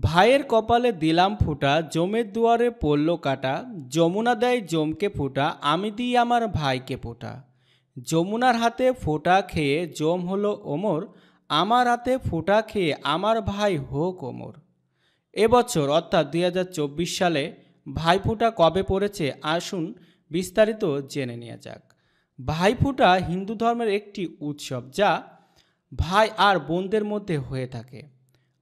ভাইয়ের কপালে দিলাম ফুটা, জমের দুয়ারে পড়ল কাটা। যমুনা দেয় জমকে ফোঁটা, আমি দিই আমার ভাইকে ফোঁটা। যমুনার হাতে ফোঁটা খেয়ে জম হলো ওমর, আমার হাতে ফোঁটা খেয়ে আমার ভাই হোক ওমর। এবছর অর্থাৎ 2024 সালে ভাইফোঁটা কবে পড়েছে আসুন বিস্তারিত জেনে নেওয়া যাক। ভাইফোঁটা হিন্দু ধর্মের একটি উৎসব যা ভাই আর বোনদের মধ্যে হয়ে থাকে।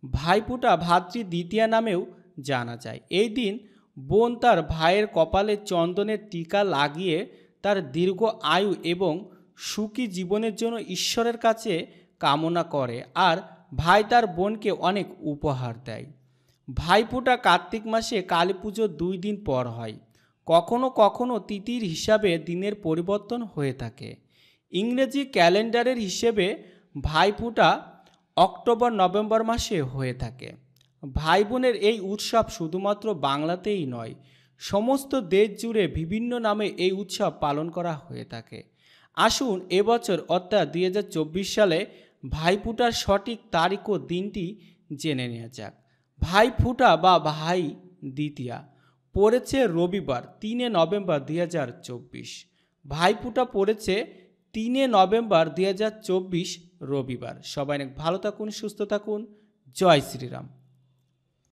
ভাইফোঁটা ভাতৃ দ্বিতীয়া নামেও জানা যায়। এই দিন বোন তার ভাইয়ের কপালে চন্দনের টিকা লাগিয়ে তার দীর্ঘ আয়ু এবং সুখী জীবনের জন্য ঈশ্বরের কাছে কামনা করে, আর ভাই তার বোনকে অনেক উপহার দেয়। ভাইফোঁটা কার্তিক মাসে কালী পুজোর 2 দিন পর হয়। কখনো কখনো তিথির হিসাবে দিনের পরিবর্তন হয়ে থাকে। ইংরেজি ক্যালেন্ডারের হিসেবে ভাইফোঁটা অক্টোবর নভেম্বর মাসে হয়ে থাকে। ভাই বোনের এই উৎসব শুধুমাত্র বাংলাতেই নয়, সমস্ত দেশ জুড়ে বিভিন্ন নামে এই উৎসব পালন করা হয়ে থাকে। আসুন এবছর অর্থাৎ 2024 সালে ভাইফোঁটার সঠিক তারিখ ও দিনটি জেনে নেওয়া যাক। ভাইফোঁটা বা ভাই দ্বিতীয়া পড়েছে রবিবার 3 নভেম্বর 2024। ভাইফোঁটা পড়েছে 3 নভেম্বর 2024 রবিবার। সবাই অনেক ভালো থাকুন, সুস্থ থাকুন। জয় শ্রীরাম।